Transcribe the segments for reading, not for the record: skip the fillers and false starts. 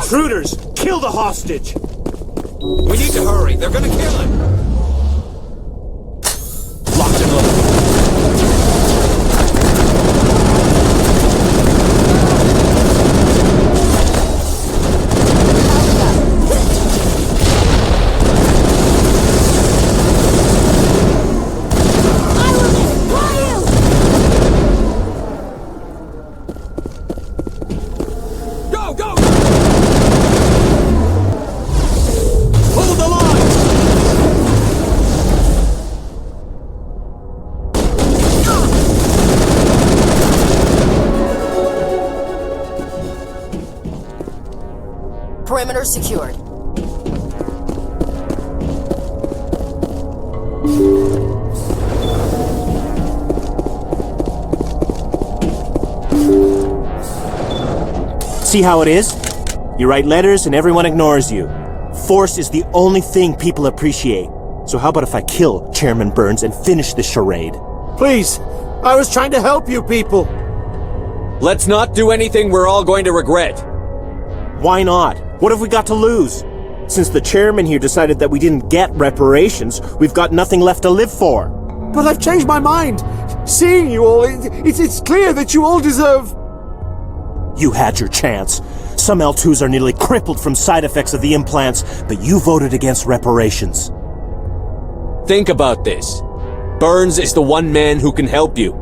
Intruders! Kill the hostage! We need to hurry. They're gonna kill him. Locked and loaded. Perimeter secured. See how it is? You write letters and everyone ignores you. Force is the only thing people appreciate. So how about if I kill Chairman Burns and finish this charade? Please, I was trying to help you people. Let's not do anything we're all going to regret. Why not? What have we got to lose? Since the chairman here decided that we didn't get reparations, we've got nothing left to live for. But I've changed my mind. Seeing you all, it's clear that you all deserve... You had your chance. Some L2s are nearly crippled from side effects of the implants, but you voted against reparations. Think about this. Burns is the one man who can help you.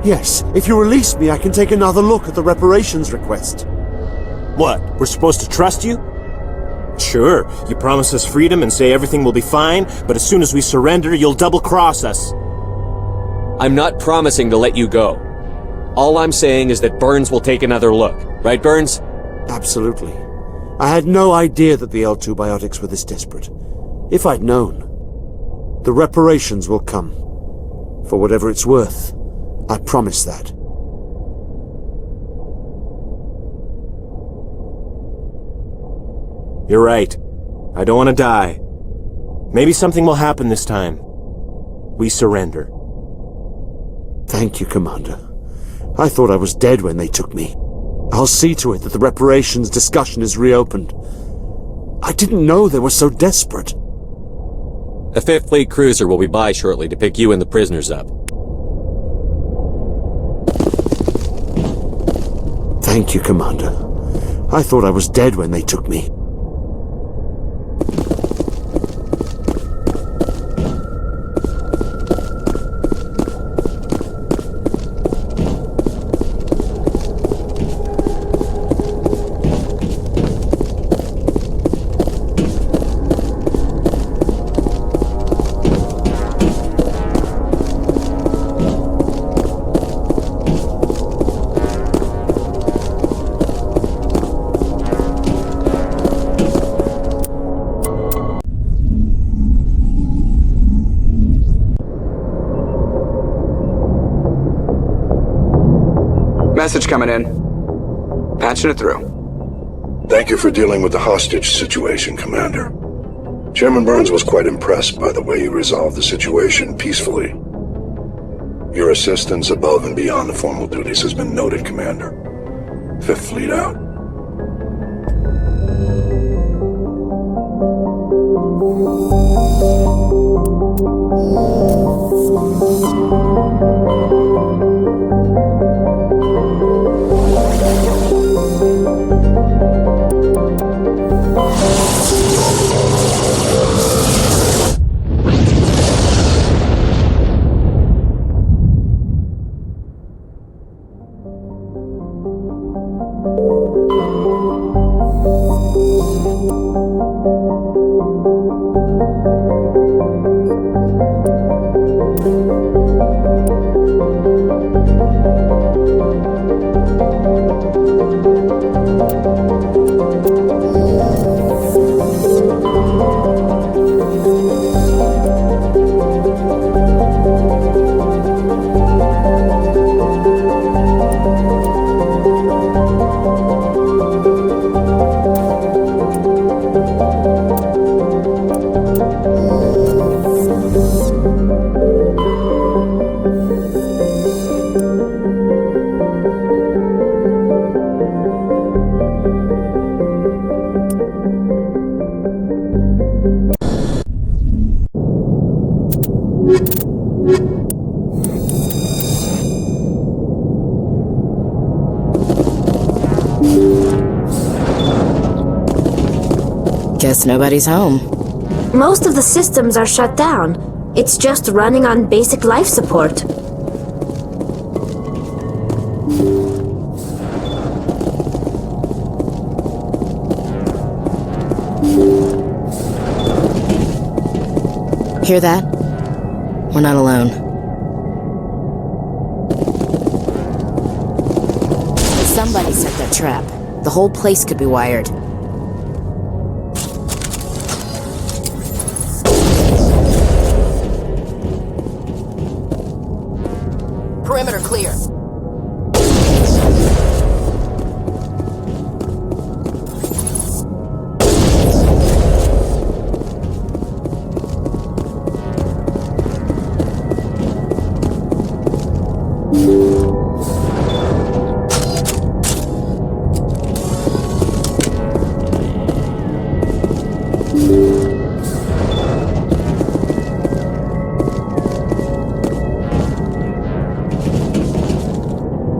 Yes, if you release me, I can take another look at the reparations request. What, we're supposed to trust you? Sure, you promise us freedom and say everything will be fine, but as soon as we surrender, you'll double-cross us. I'm not promising to let you go. All I'm saying is that Burns will take another look. Right, Burns? Absolutely. I had no idea that the L2 biotics were this desperate. If I'd known, the reparations will come. For whatever it's worth, I promise that. You're right. I don't want to die. Maybe something will happen this time. We surrender. Thank you, Commander. I thought I was dead when they took me. I'll see to it that the reparations discussion is reopened. I didn't know they were so desperate. A 5th Fleet cruiser will be by shortly to pick you and the prisoners up. Thank you, Commander. I thought I was dead when they took me. Message coming in. Patching it through. Thank you for dealing with the hostage situation, Commander. Chairman Burns was quite impressed by the way you resolved the situation peacefully. Your assistance above and beyond the formal duties has been noted, Commander. 5th Fleet out. Guess nobody's home. Most of the systems are shut down. It's just running on basic life support. Hear that? We're not alone. Somebody set that trap. The whole place could be wired. Perimeter clear.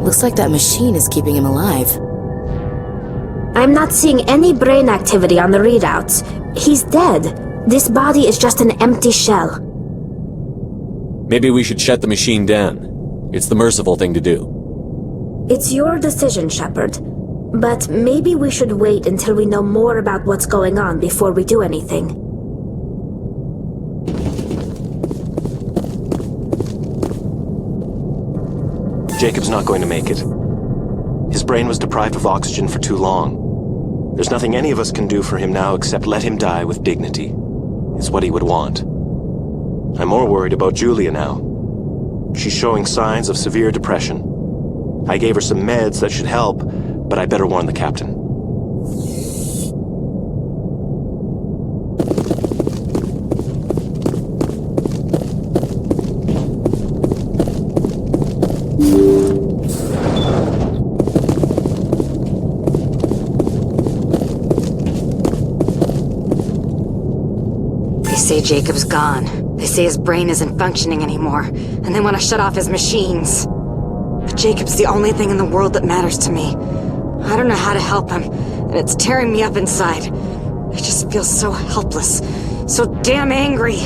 Looks like that machine is keeping him alive. I'm not seeing any brain activity on the readouts. He's dead. This body is just an empty shell. Maybe we should shut the machine down. It's the merciful thing to do. It's your decision, Shepard. But maybe we should wait until we know more about what's going on before we do anything. Jacob's not going to make it. His brain was deprived of oxygen for too long. There's nothing any of us can do for him now except let him die with dignity. It's what he would want. I'm more worried about Julia now. She's showing signs of severe depression. I gave her some meds that should help, but I better warn the captain. They say Jacob's gone. They say his brain isn't functioning anymore, and they want to shut off his machines. But Jacob's the only thing in the world that matters to me. I don't know how to help him, and it's tearing me up inside. I just feel so helpless, so damn angry.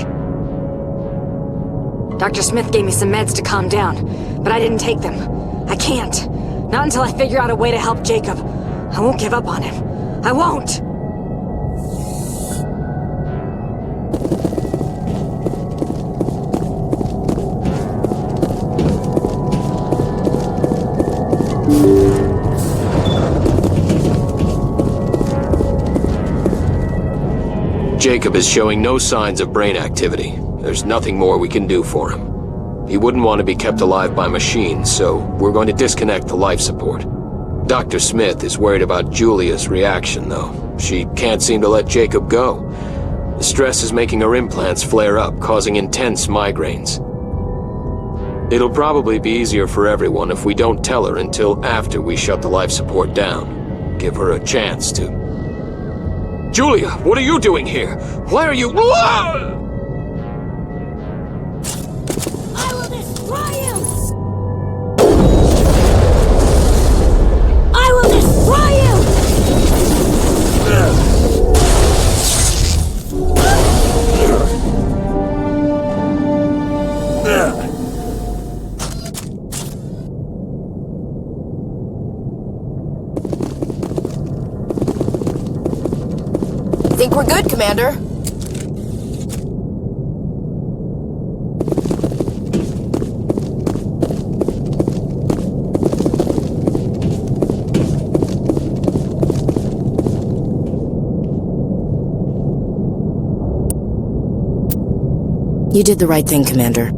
Dr. Smith gave me some meds to calm down, but I didn't take them. I can't. Not until I figure out a way to help Jacob. I won't give up on him. I won't! Jacob is showing no signs of brain activity. There's nothing more we can do for him. He wouldn't want to be kept alive by machines, so we're going to disconnect the life support. Dr. Smith is worried about Julia's reaction, though. She can't seem to let Jacob go. The stress is making her implants flare up, causing intense migraines. It'll probably be easier for everyone if we don't tell her until after we shut the life support down. Give her a chance to... Julia, what are you doing here? Why are you... I will destroy you! I will destroy Think we're good, Commander. You did the right thing, Commander.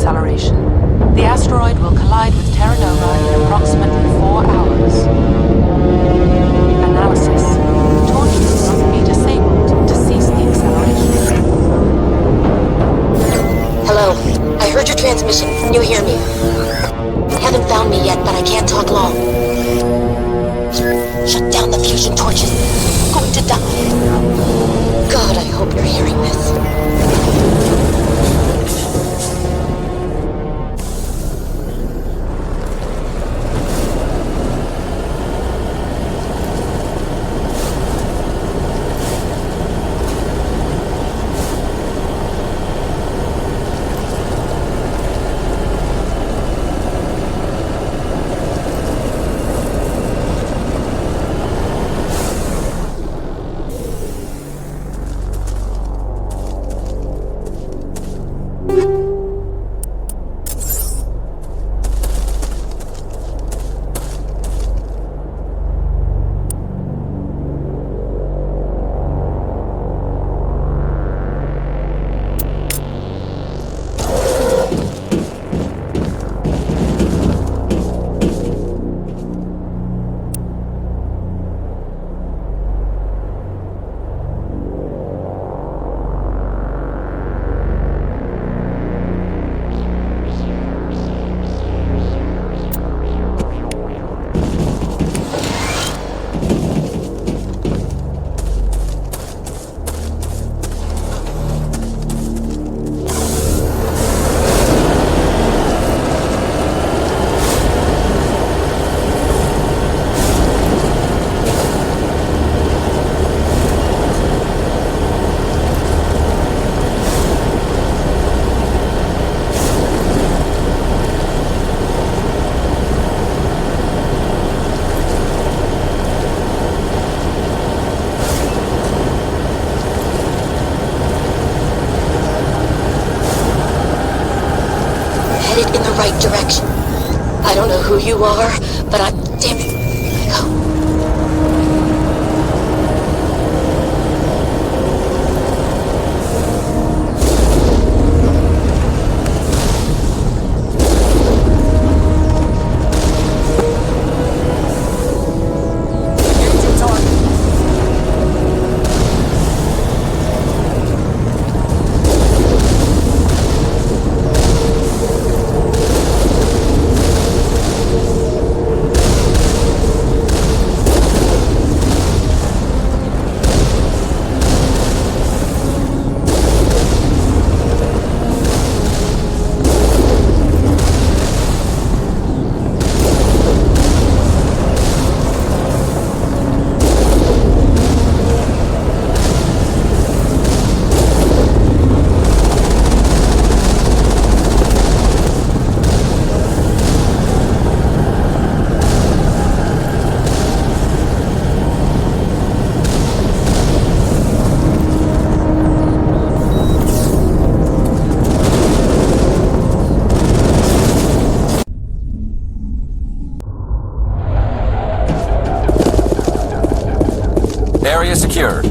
acceleration. The asteroid will collide with Terra Nova in approximately 4 hours. Analysis. Torches must be disabled to cease the acceleration. Hello. I heard your transmission. Can you hear me? Haven't found me yet, but I can't talk long. Shut down the fusion torches. I'm going to die. God, I hope you're hearing this. Right direction. I don't know who you are, but I'm damn it. Area secured.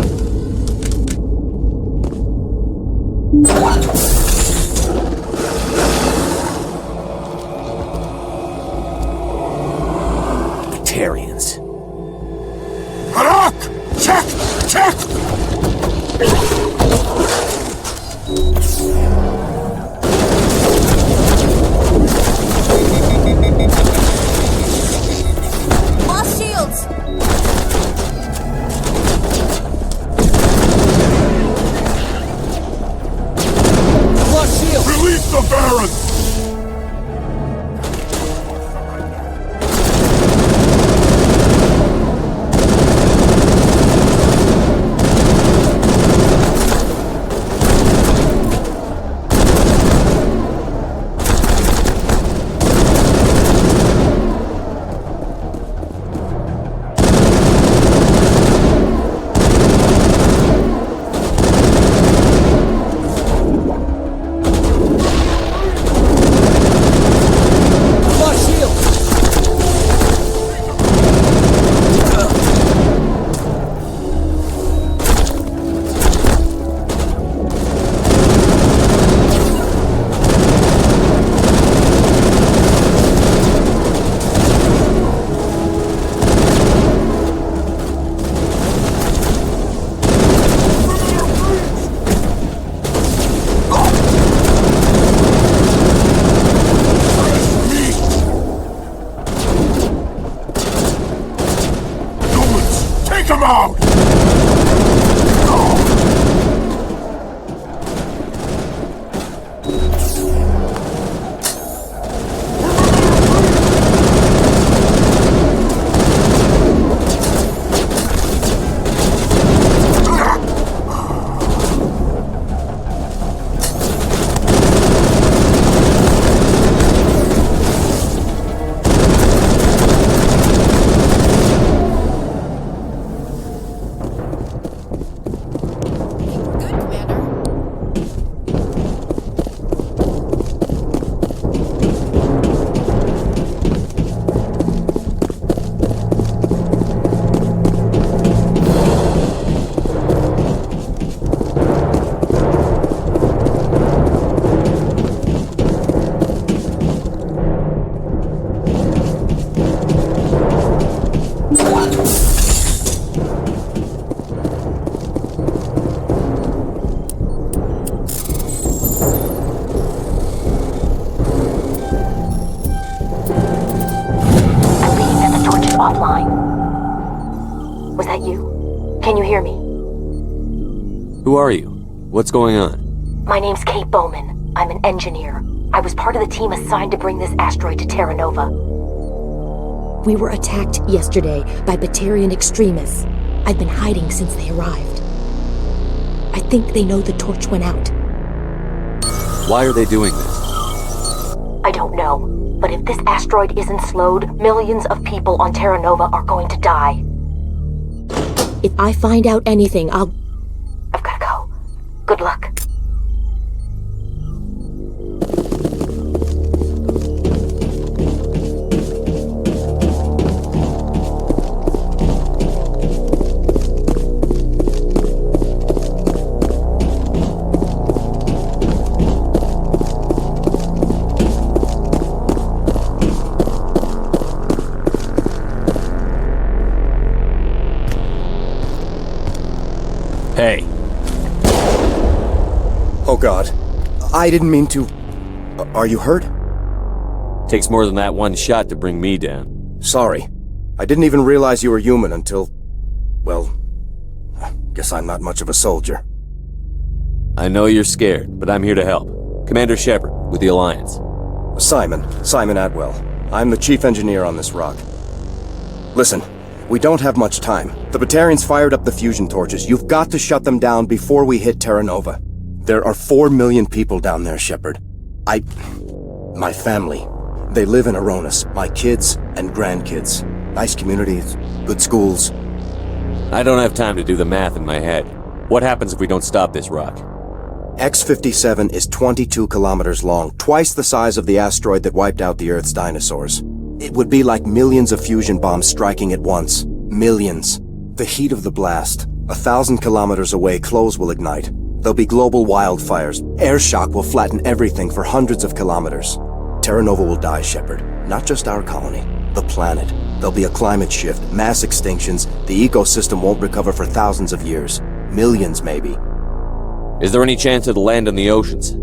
Batarians. Check! Check! Lost shields! Release the Baron! Who are you? What's going on? My name's Kate Bowman. I'm an engineer. I was part of the team assigned to bring this asteroid to Terra Nova. We were attacked yesterday by Batarian extremists. I've been hiding since they arrived. I think they know the torch went out. Why are they doing this? I don't know, but if this asteroid isn't slowed, millions of people on Terra Nova are going to die. If I find out anything, I've gotta go. Good luck. Hey. Oh God. I didn't mean to... Are you hurt? Takes more than that one shot to bring me down. Sorry. I didn't even realize you were human until... Well... Guess I'm not much of a soldier. I know you're scared, but I'm here to help. Commander Shepard, with the Alliance. Simon Atwell. I'm the chief engineer on this rock. Listen. We don't have much time. The Batarians fired up the fusion torches. You've got to shut them down before we hit Terra Nova. There are 4 million people down there, Shepard. My family. They live in Aronis. My kids and grandkids. Nice communities, good schools. I don't have time to do the math in my head. What happens if we don't stop this rock? X-57 is 22 kilometers long, twice the size of the asteroid that wiped out the Earth's dinosaurs. It would be like millions of fusion bombs striking at once. Millions. The heat of the blast. 1,000 kilometers away, clothes will ignite. There'll be global wildfires. Air shock will flatten everything for hundreds of kilometers. Terra Nova will die, Shepard. Not just our colony. The planet. There'll be a climate shift, mass extinctions. The ecosystem won't recover for thousands of years. Millions, maybe. Is there any chance it'll land in the oceans?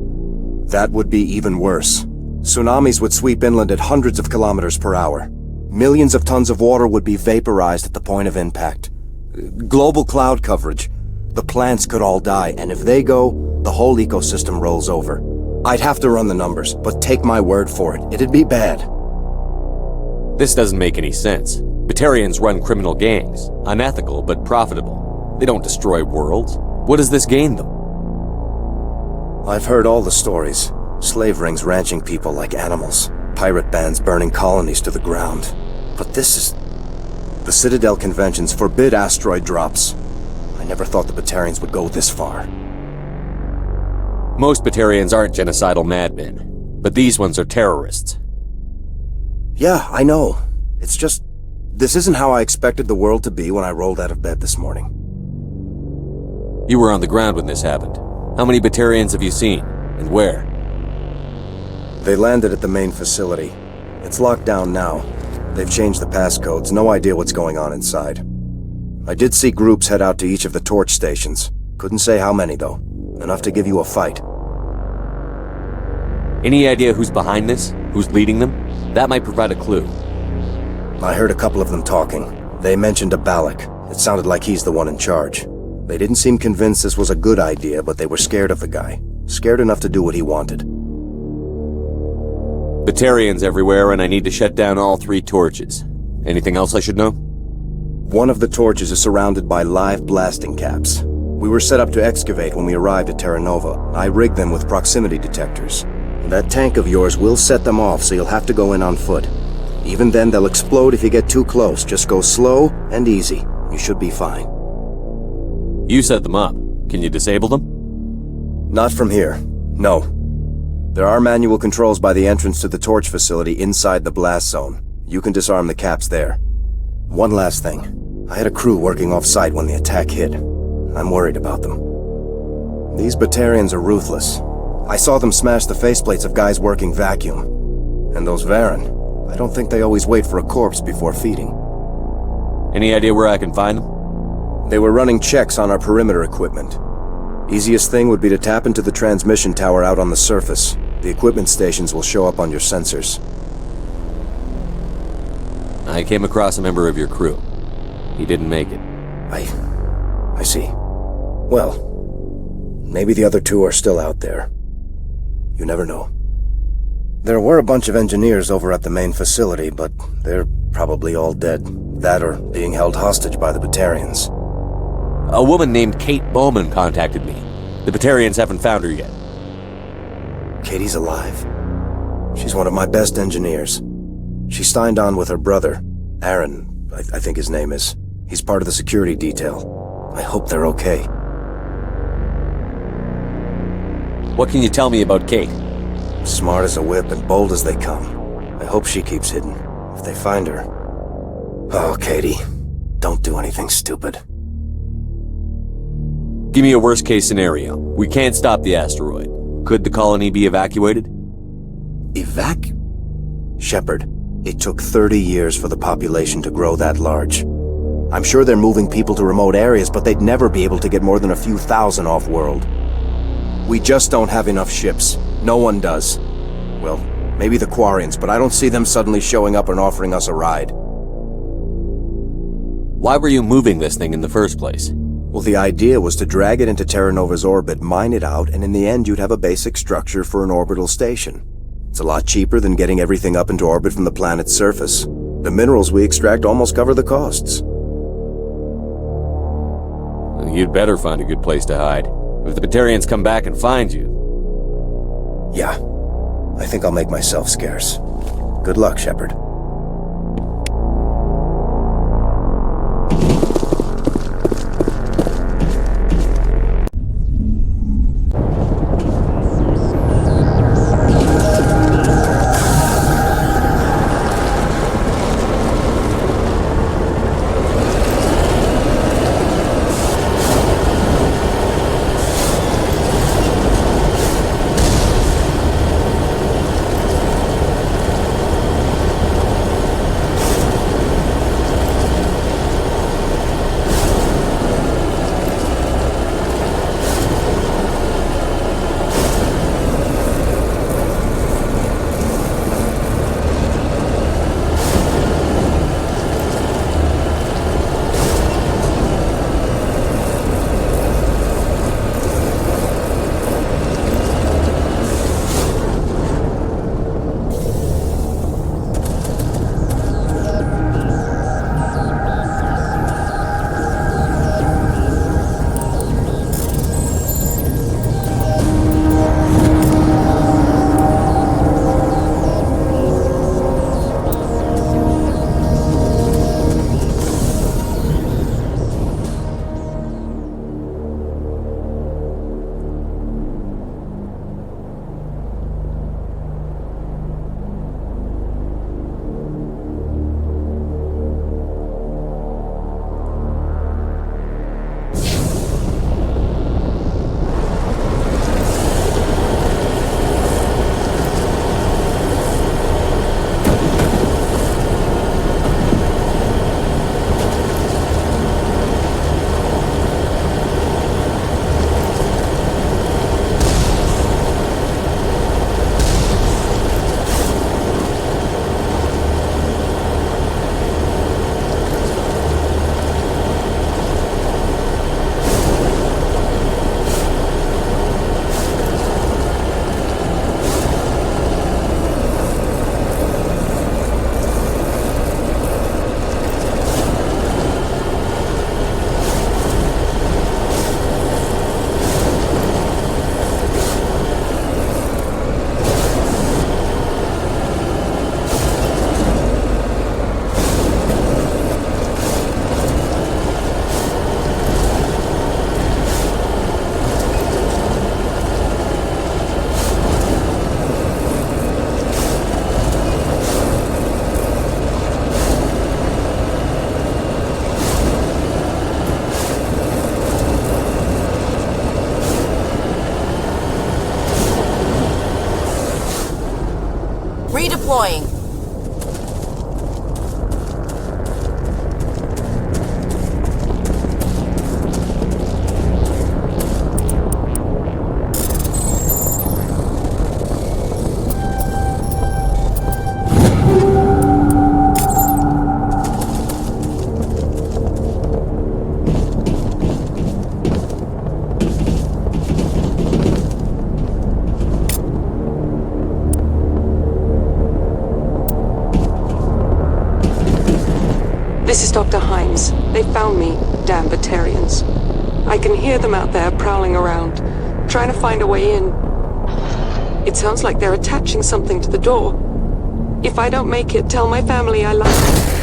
That would be even worse. Tsunamis would sweep inland at hundreds of kilometers per hour. Millions of tons of water would be vaporized at the point of impact. Global cloud coverage. The plants could all die, and if they go, the whole ecosystem rolls over. I'd have to run the numbers, but take my word for it, it'd be bad. This doesn't make any sense. Batarians run criminal gangs. Unethical, but profitable. They don't destroy worlds. What does this gain them? I've heard all the stories. Slave rings ranching people like animals. Pirate bands burning colonies to the ground. But this is... The Citadel conventions forbid asteroid drops. I never thought the Batarians would go this far. Most Batarians aren't genocidal madmen, but these ones are terrorists. Yeah, I know. It's just... This isn't how I expected the world to be when I rolled out of bed this morning. You were on the ground when this happened. How many Batarians have you seen? And where? They landed at the main facility. It's locked down now. They've changed the passcodes, no idea what's going on inside. I did see groups head out to each of the torch stations. Couldn't say how many, though. Enough to give you a fight. Any idea who's behind this? Who's leading them? That might provide a clue. I heard a couple of them talking. They mentioned a biotic. It sounded like he's the one in charge. They didn't seem convinced this was a good idea, but they were scared of the guy. Scared enough to do what he wanted. Batarians everywhere, and I need to shut down all 3 torches. Anything else I should know? One of the torches is surrounded by live blasting caps. We were set up to excavate when we arrived at Terra Nova. I rigged them with proximity detectors. That tank of yours will set them off, so you'll have to go in on foot. Even then, they'll explode if you get too close. Just go slow and easy. You should be fine. You set them up. Can you disable them? Not from here. No. There are manual controls by the entrance to the torch facility inside the blast zone. You can disarm the caps there. One last thing. I had a crew working off-site when the attack hit. I'm worried about them. These Batarians are ruthless. I saw them smash the faceplates of guys working vacuum. And those Varen, I don't think they always wait for a corpse before feeding. Any idea where I can find them? They were running checks on our perimeter equipment. Easiest thing would be to tap into the transmission tower out on the surface. The equipment stations will show up on your sensors. I came across a member of your crew. He didn't make it. I see. Well, Maybe the other two are still out there. You never know. There were a bunch of engineers over at the main facility, but they're probably all dead. That or being held hostage by the Batarians. A woman named Kate Bowman contacted me. The Batarians haven't found her yet. Katie's alive. She's one of my best engineers. She signed on with her brother, Aaron, I think his name is. He's part of the security detail. I hope they're okay. What can you tell me about Kate? Smart as a whip and bold as they come. I hope she keeps hidden, if they find her. Oh, Katie, don't do anything stupid. Give me a worst-case scenario. We can't stop the asteroid. Could the colony be evacuated? Shepard, it took 30 years for the population to grow that large. I'm sure they're moving people to remote areas, but they'd never be able to get more than a few thousand off-world. We just don't have enough ships. No one does. Well, maybe the Quarians, but I don't see them suddenly showing up and offering us a ride. Why were you moving this thing in the first place? Well, the idea was to drag it into Terra Nova's orbit, mine it out, and in the end you'd have a basic structure for an orbital station. It's a lot cheaper than getting everything up into orbit from the planet's surface. The minerals we extract almost cover the costs. You'd better find a good place to hide. If the Batarians come back and find you... Yeah, I think I'll make myself scarce. Good luck, Shepard. Redeploying. This is Dr. Himes. They found me, damn Batarians. I can hear them out there prowling around, trying to find a way in. It sounds like they're attaching something to the door. If I don't make it, tell my family I love them.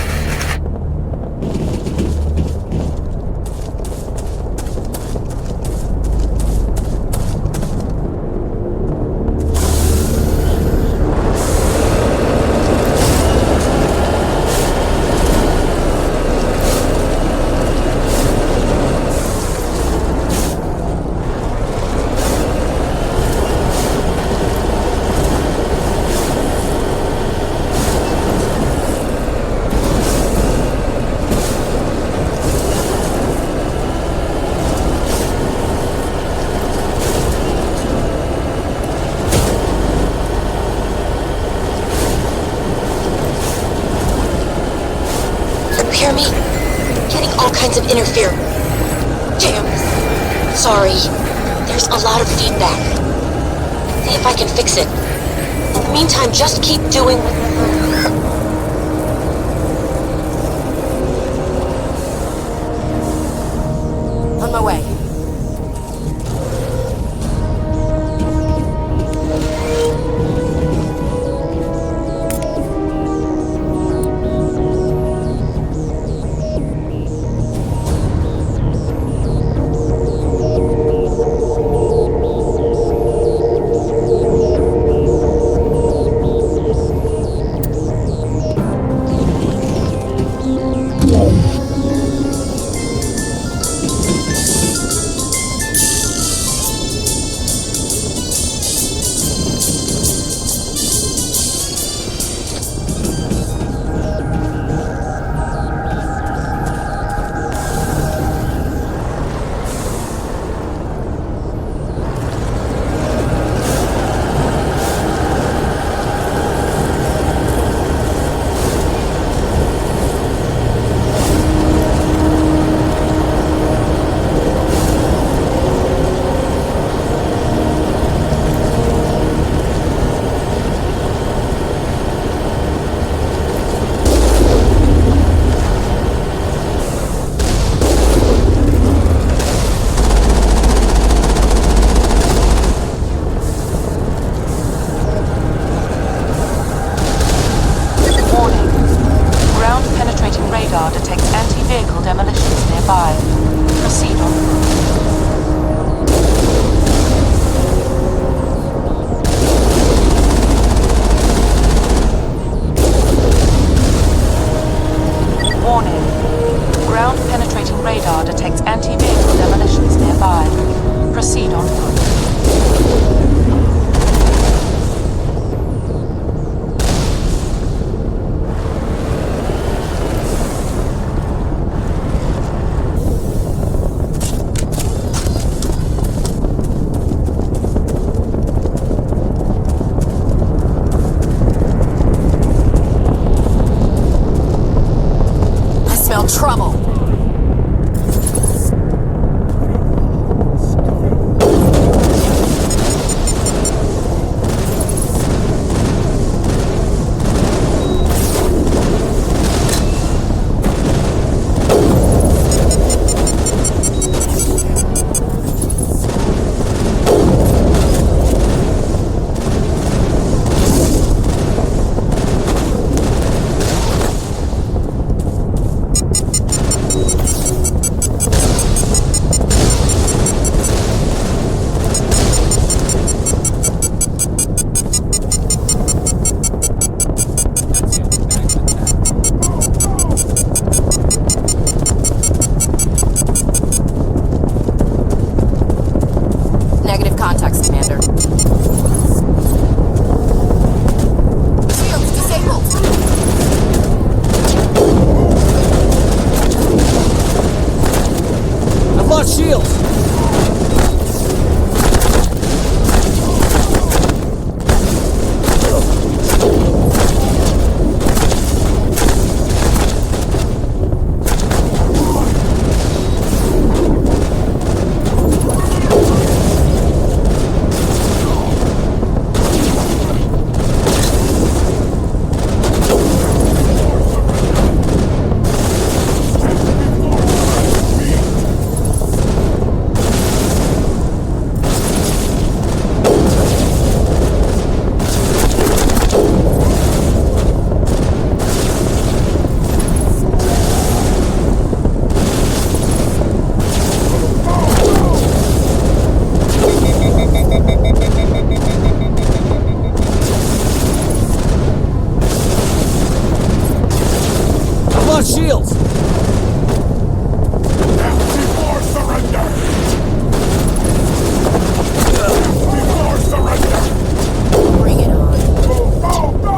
Hear me? Getting all kinds of interference. Damn. Sorry. There's a lot of feedback. See if I can fix it. In the meantime, just keep doing... On my way. shields! Before surrender! Before surrender! Bring it on. Go, go, go!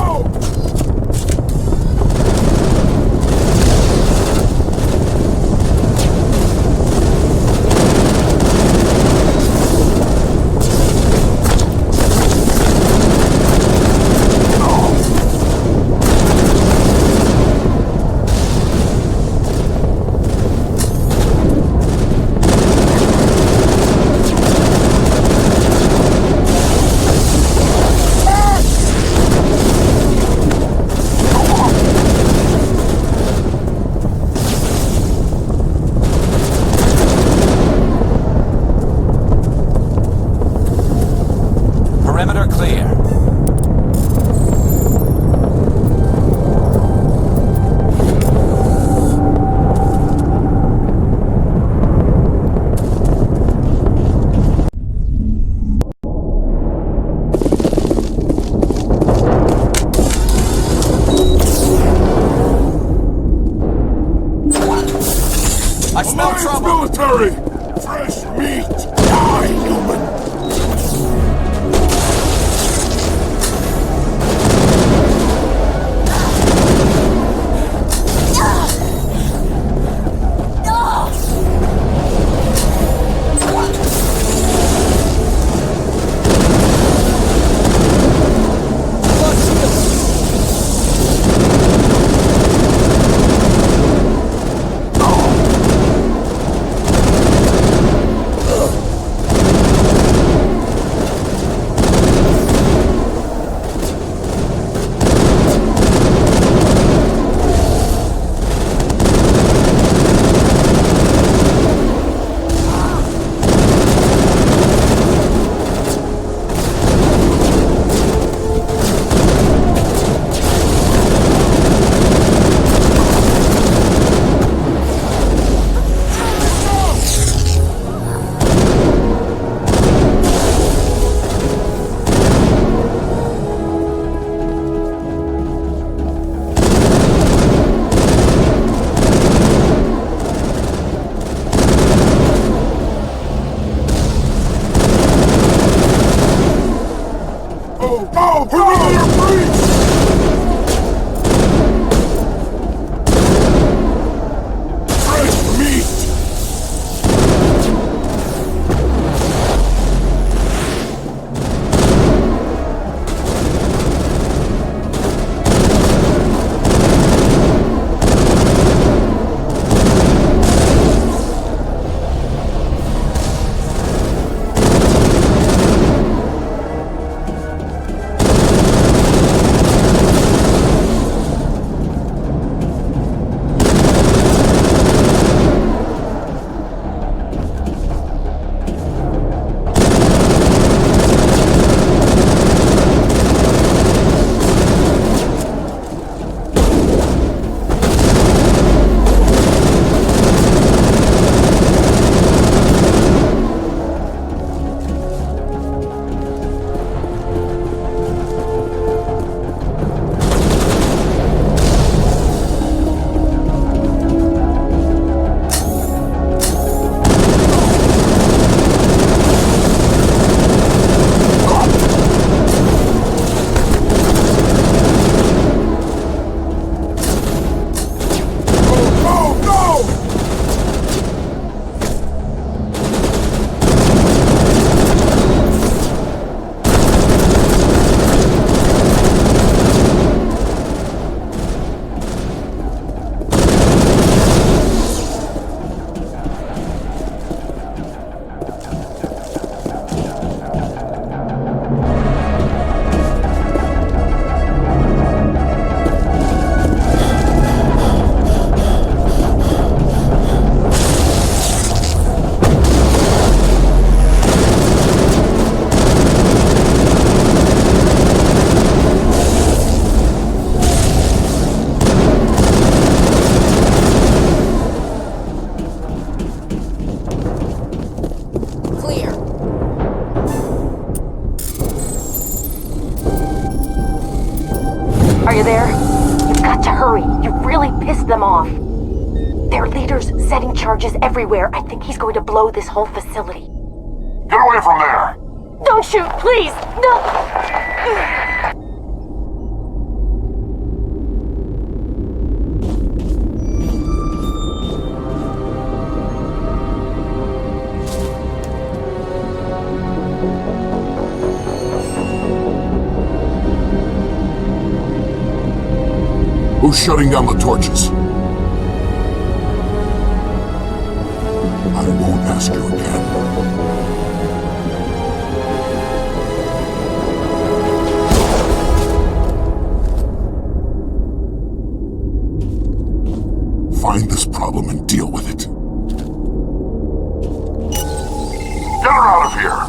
Perimeter clear. I smell trouble! Military! Fresh meat! Die, human! Are you there? You've got to hurry. You've really pissed them off. Their leader's setting charges everywhere. I think he's going to blow this whole facility. Get away from there! Don't shoot, please! No! Who's shutting down the torches? I won't ask you again. Find this problem and deal with it. Get her out of here!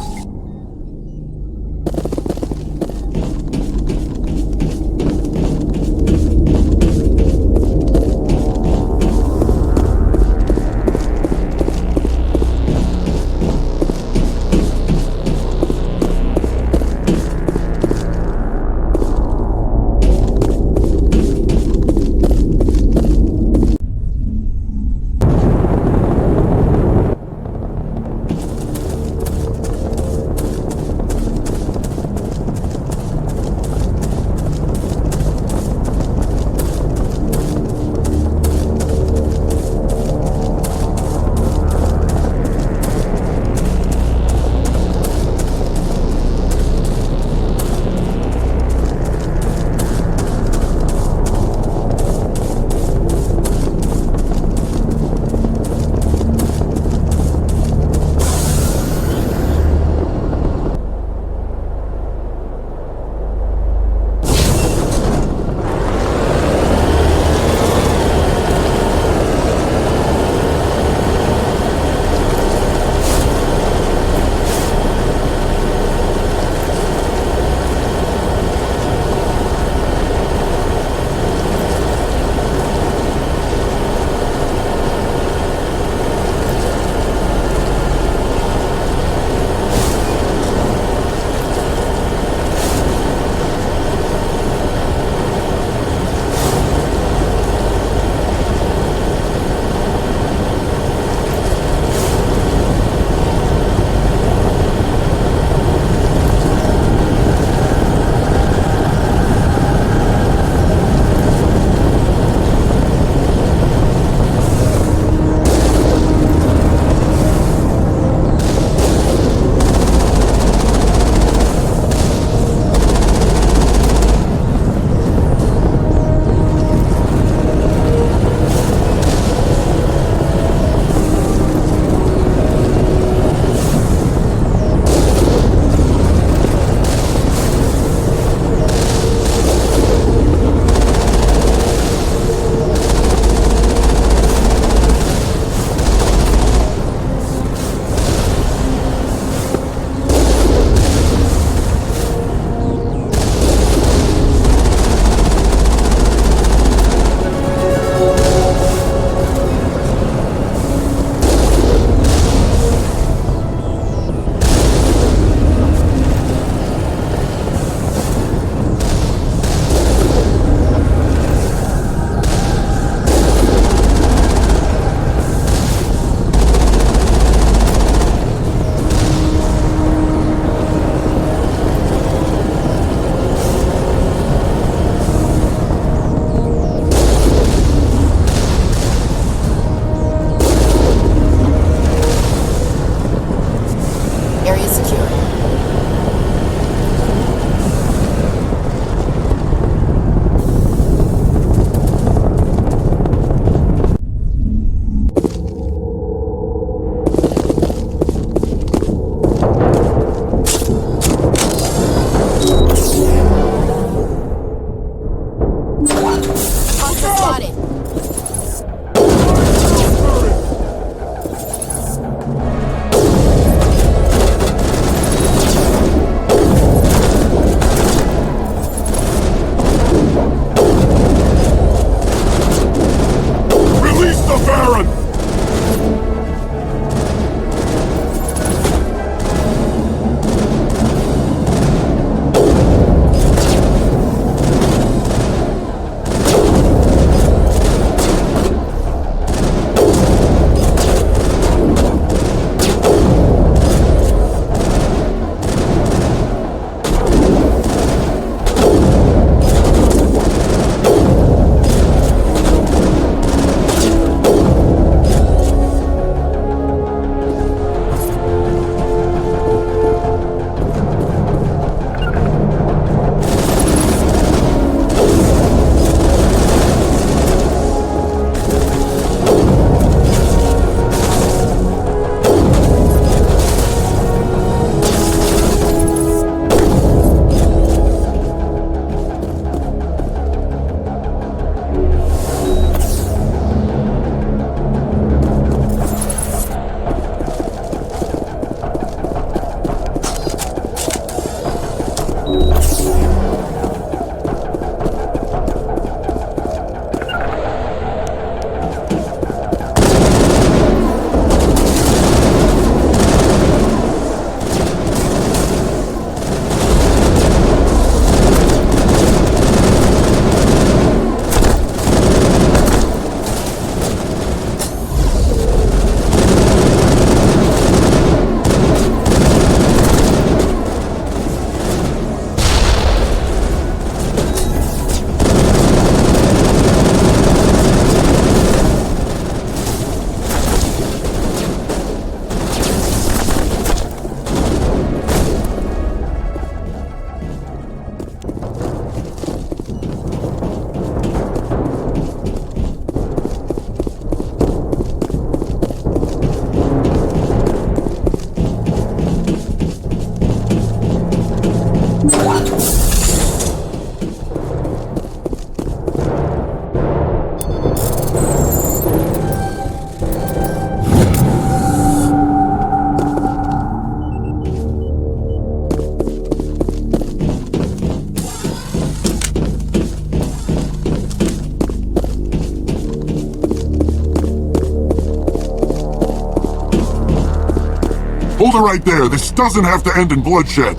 Hold it right there. This doesn't have to end in bloodshed.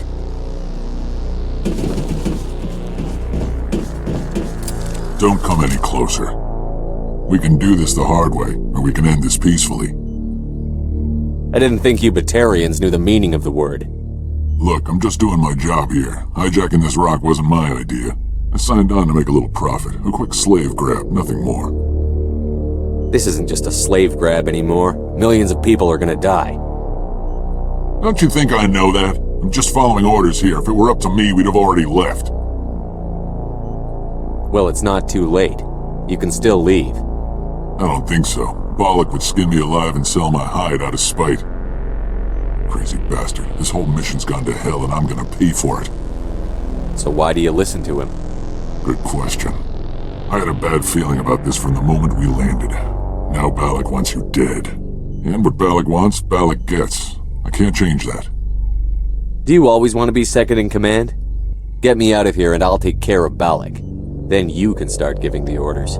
Don't come any closer. We can do this the hard way, or we can end this peacefully. I didn't think you Batarians knew the meaning of the word. Look, I'm just doing my job here. Hijacking this rock wasn't my idea. I signed on to make a little profit. A quick slave grab, nothing more. This isn't just a slave grab anymore. Millions of people are gonna die. Don't you think I know that? I'm just following orders here. If it were up to me, we'd have already left. Well, it's not too late. You can still leave. I don't think so. Bollock would skin me alive and sell my hide out of spite. Crazy bastard. This whole mission's gone to hell and I'm gonna pay for it. So why do you listen to him? Good question. I had a bad feeling about this from the moment we landed. Now Bollock wants you dead. And what Bollock wants, Bollock gets. I can't change that. Do you always want to be second in command? Get me out of here and I'll take care of Bollock. Then you can start giving the orders.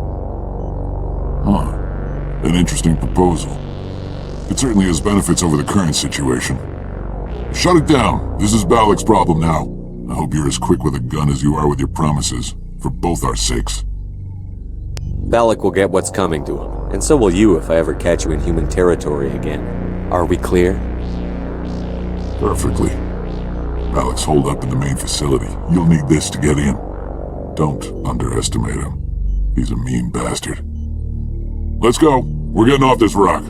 Huh. An interesting proposal. It certainly has benefits over the current situation. Shut it down. This is Bollock's problem now. I hope you're as quick with a gun as you are with your promises, for both our sakes. Bollock will get what's coming to him, and so will you if I ever catch you in human territory again. Are we clear? Perfectly. Bollock's holed up in the main facility. You'll need this to get in. Don't underestimate him. He's a mean bastard. Let's go. We're getting off this rock.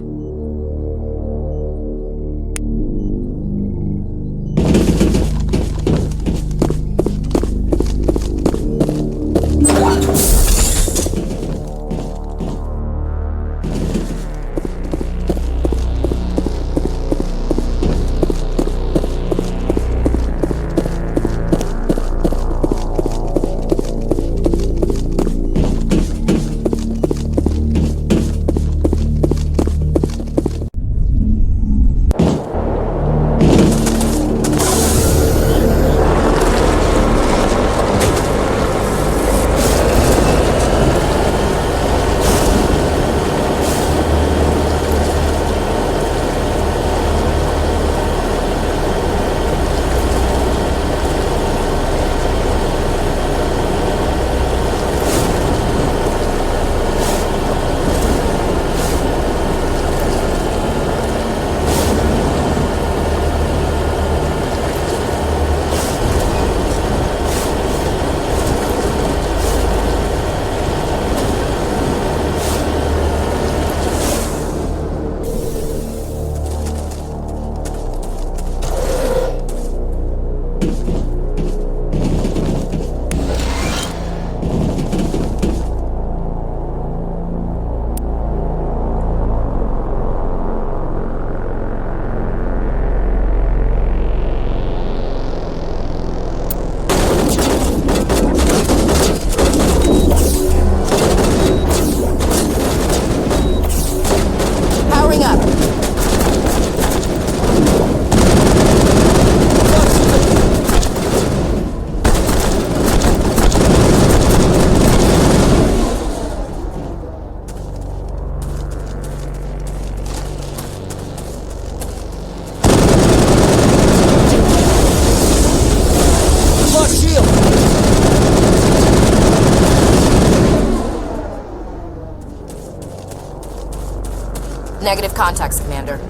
Negative contacts, Commander.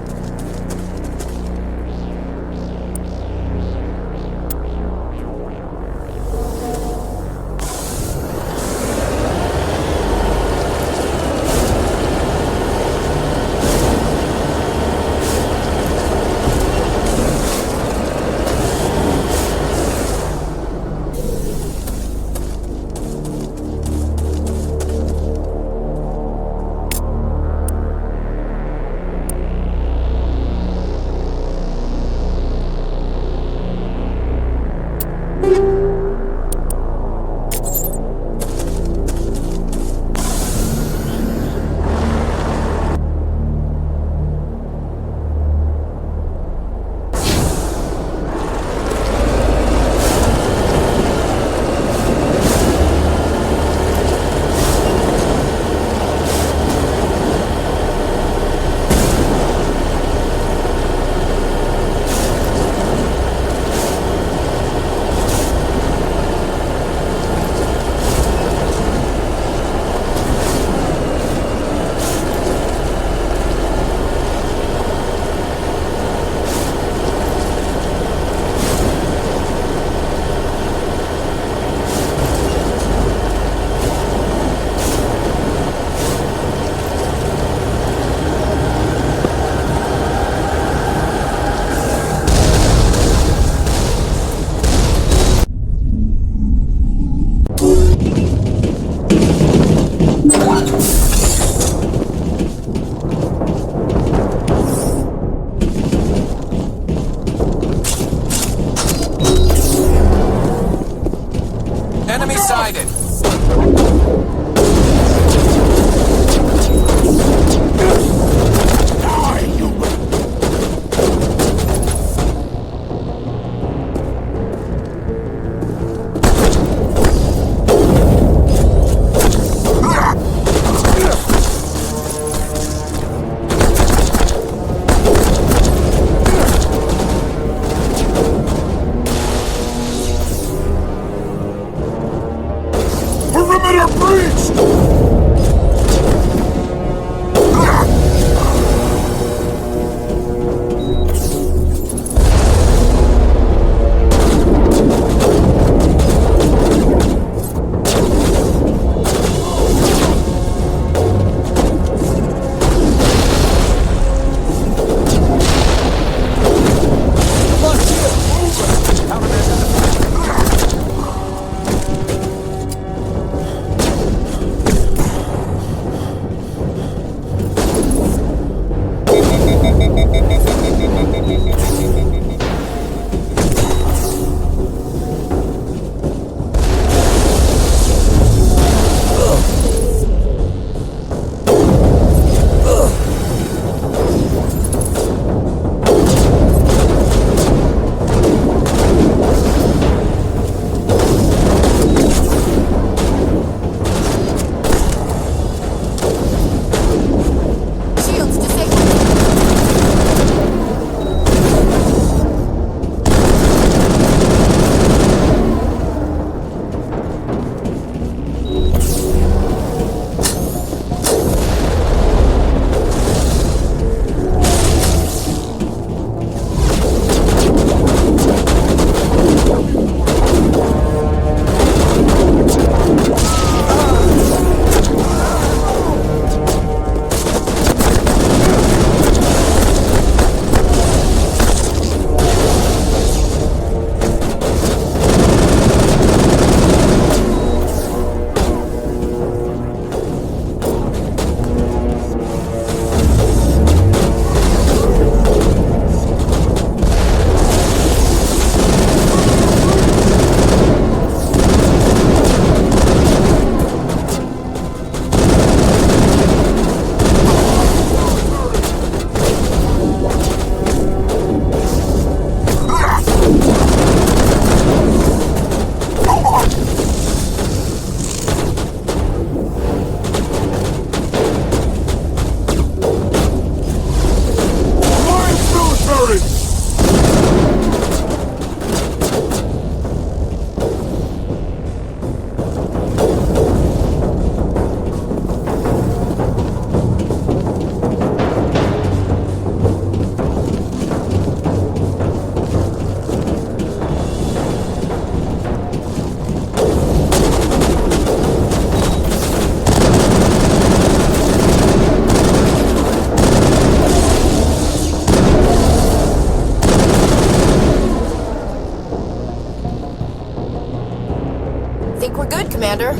Think we're good, Commander.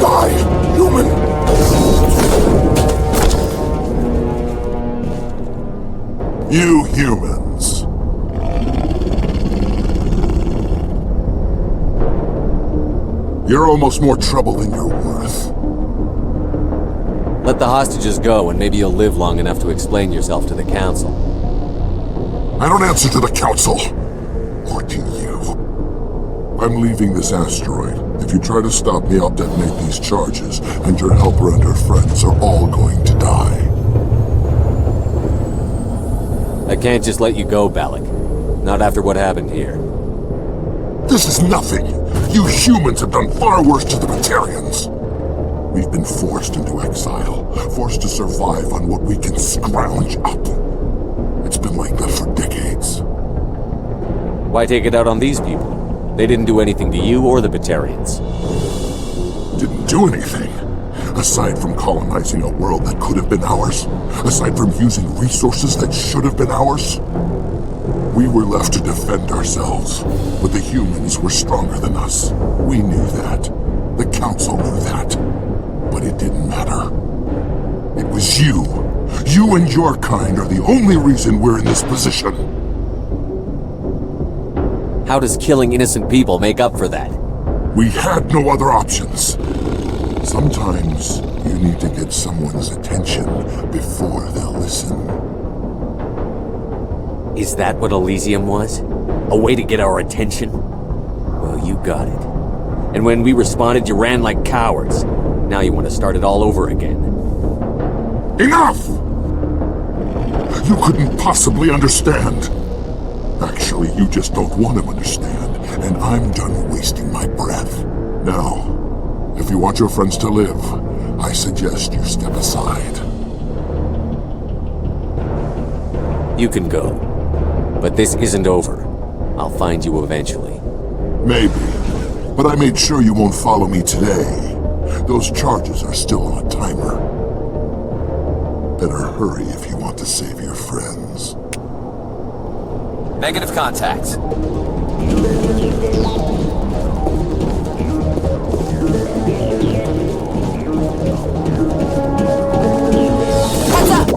Die, human! You humans. You're almost more trouble than you're worth. Let the hostages go, and maybe you'll live long enough to explain yourself to the Council. I don't answer to the Council. Or to you. I'm leaving this asteroid. If you try to stop me, I'll detonate these charges, and your helper and her friends are all going to die. I can't just let you go, Balak. Not after what happened here. This is nothing. You humans have done far worse to the Batarians. We've been forced into exile, forced to survive on what we can scrounge up. It's been like that for decades. Why take it out on these people? They didn't do anything to you or the Batarians. Didn't do anything. Aside from colonizing a world that could have been ours. Aside from using resources that should have been ours. We were left to defend ourselves. But the humans were stronger than us. We knew that. The Council knew that. But it didn't matter. It was you. You and your kind are the only reason we're in this position. How does killing innocent people make up for that? We had no other options. Sometimes you need to get someone's attention before they'll listen. Is that what Elysium was? A way to get our attention? Well, you got it. And when we responded, you ran like cowards. Now you want to start it all over again. Enough! You couldn't possibly understand. Actually, you just don't want to understand, and I'm done wasting my breath. Now, if you want your friends to live, I suggest you step aside. You can go. But this isn't over. I'll find you eventually. Maybe. But I made sure you won't follow me today. Those charges are still on a timer. Better hurry if you want to save your friends. Negative contact. Heads up!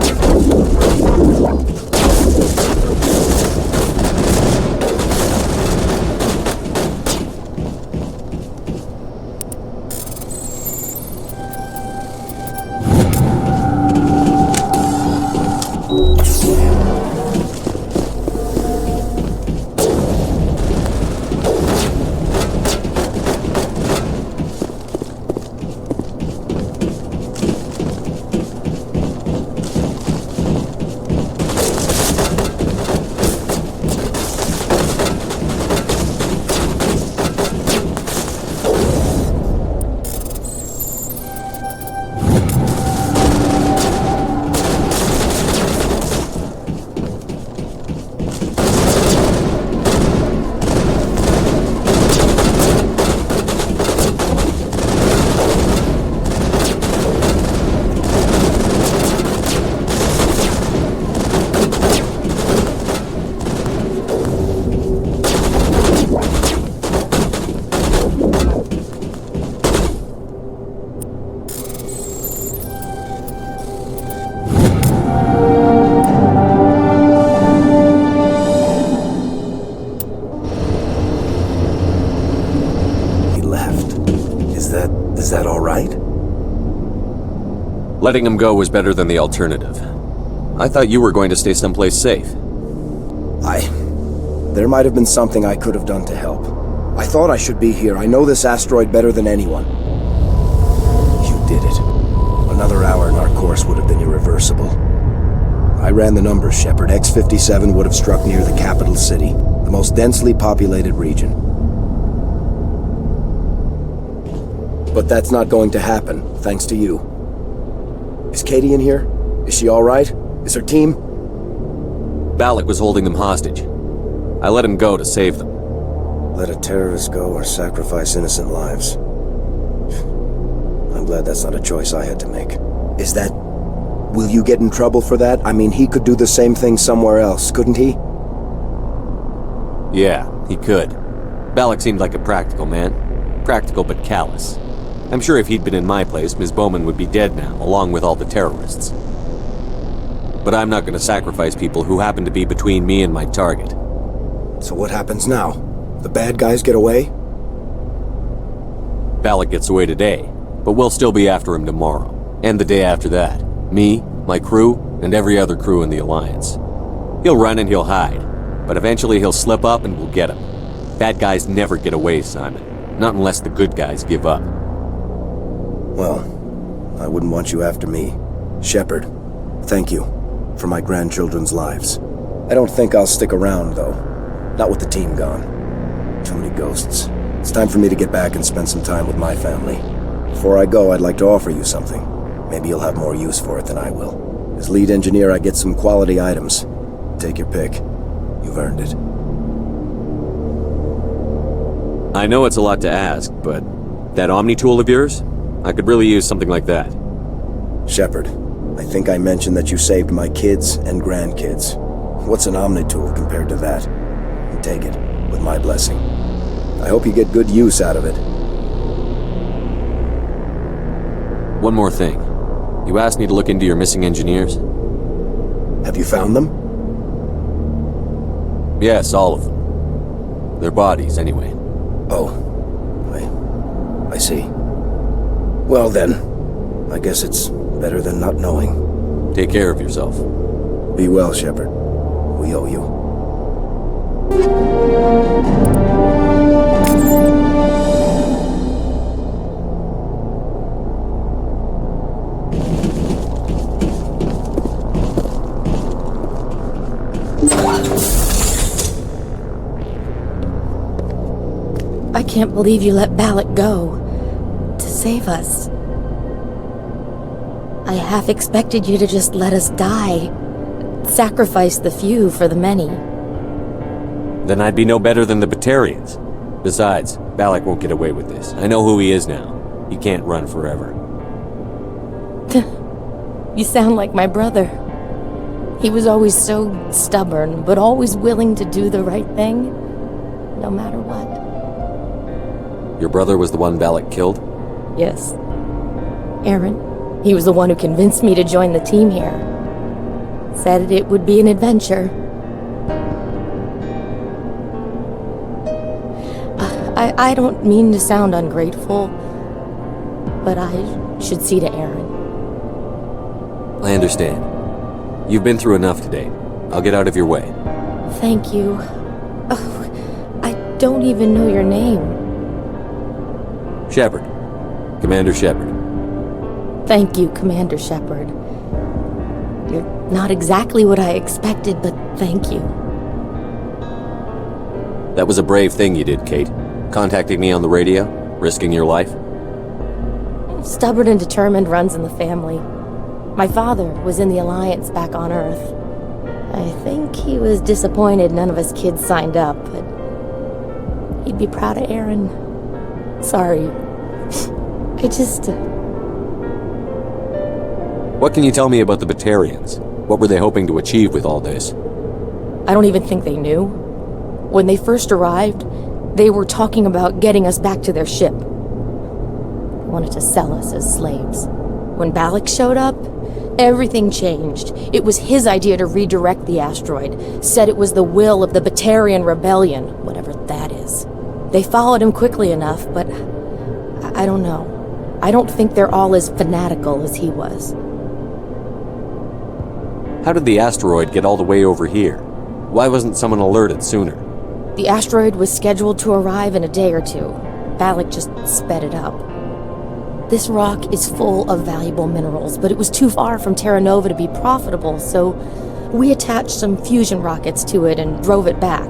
Is that all right? Letting him go was better than the alternative. I thought you were going to stay someplace safe. There might have been something I could have done to help. I thought I should be here. I know this asteroid better than anyone. You did it. Another hour and our course would have been irreversible. I ran the numbers, Shepard. X-57 would have struck near the capital city, the most densely populated region. But that's not going to happen, thanks to you. Is Katie in here? Is she all right? Is her team? Balak was holding them hostage. I let him go to save them. Let a terrorist go or sacrifice innocent lives. I'm glad that's not a choice I had to make. Is that... Will you get in trouble for that? I mean, he could do the same thing somewhere else, couldn't he? Yeah, he could. Balak seemed like a practical man. Practical but callous. I'm sure if he'd been in my place, Ms. Bowman would be dead now, along with all the terrorists. But I'm not going to sacrifice people who happen to be between me and my target. So what happens now? The bad guys get away? Balak gets away today, but we'll still be after him tomorrow, and the day after that. Me, my crew, and every other crew in the Alliance. He'll run and he'll hide, but eventually he'll slip up and we'll get him. Bad guys never get away, Simon. Not unless the good guys give up. Well, I wouldn't want you after me. Shepard, thank you for my grandchildren's lives. I don't think I'll stick around, though. Not with the team gone. Too many ghosts. It's time for me to get back and spend some time with my family. Before I go, I'd like to offer you something. Maybe you'll have more use for it than I will. As lead engineer, I get some quality items. Take your pick. You've earned it. I know it's a lot to ask, but that Omni tool of yours? I could really use something like that. Shepard, I think I mentioned that you saved my kids and grandkids. What's an Omni tool compared to that? Take it, with my blessing. I hope you get good use out of it. One more thing. You asked me to look into your missing engineers. Have you found them? Yes, all of them. Their bodies, anyway. Oh. I see. Well then, I guess it's better than not knowing. Take care of yourself. Be well, Shepard. We owe you. I can't believe you let Biotic go. To save us. I half expected you to just let us die. Sacrifice the few for the many. Then I'd be no better than the Batarians. Besides, Biotic won't get away with this. I know who he is now. He can't run forever. You sound like my brother. He was always so stubborn, but always willing to do the right thing, no matter what. Your brother was the one Biotic killed? Yes. Aaron. He was the one who convinced me to join the team here. Said it would be an adventure. I don't mean to sound ungrateful, but I should see to Aaron. I understand. You've been through enough today. I'll get out of your way. Thank you. Oh, I don't even know your name. Shepard. Commander Shephard. Thank you, Commander Shepherd. You're not exactly what I expected, but thank you. That was a brave thing you did, Kate. Contacting me on the radio, risking your life. Stubborn and determined runs in the family. My father was in the Alliance back on Earth. I think he was disappointed none of us kids signed up, but he'd be proud of Aaron. Sorry. I just... What can you tell me about the Batarians? What were they hoping to achieve with all this? I don't even think they knew. When they first arrived, they were talking about getting us back to their ship. They wanted to sell us as slaves. When Biotic showed up, everything changed. It was his idea to redirect the asteroid. Said it was the will of the Batarian rebellion, whatever that is. They followed him quickly enough, but I don't know. I don't think they're all as fanatical as he was. How did the asteroid get all the way over here? Why wasn't someone alerted sooner? The asteroid was scheduled to arrive in a day or two. Biotic just sped it up. This rock is full of valuable minerals, but it was too far from Terra Nova to be profitable, so we attached some fusion rockets to it and drove it back.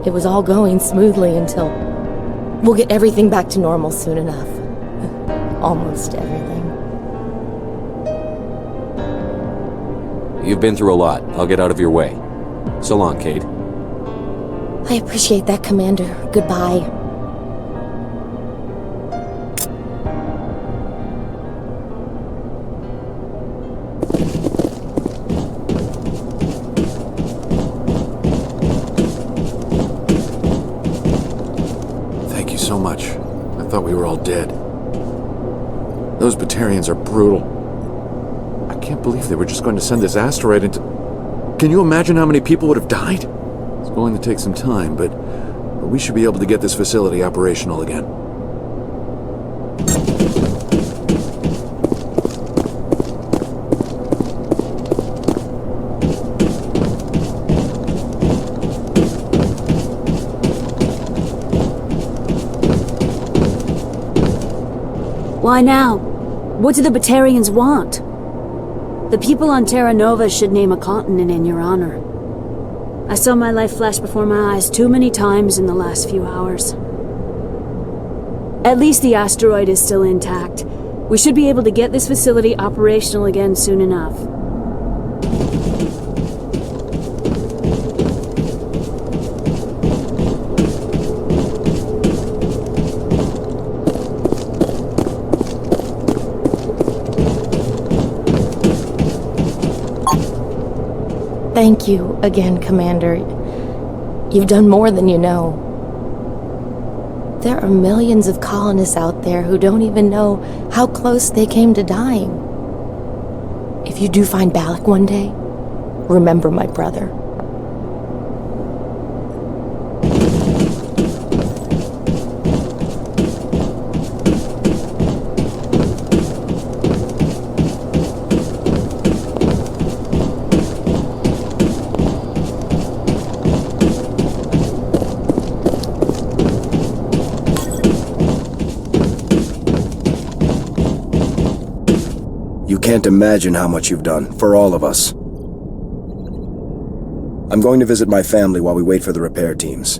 It was all going smoothly until... We'll get everything back to normal soon enough. Almost everything. You've been through a lot. I'll get out of your way. So long, Kate. I appreciate that, Commander. Goodbye. Thank you so much. I thought we were all dead. Those Batarians are brutal. I can't believe they were just going to send this asteroid into... Can you imagine how many people would have died? It's going to take some time, but we should be able to get this facility operational again. Why now? What do the Batarians want? The people on Terra Nova should name a continent in your honor. I saw my life flash before my eyes too many times in the last few hours. At least the asteroid is still intact. We should be able to get this facility operational again soon enough. Thank you again, Commander. You've done more than you know. There are millions of colonists out there who don't even know how close they came to dying. If you do find Biotic one day, remember my brother. You can't imagine how much you've done, for all of us. I'm going to visit my family while we wait for the repair teams.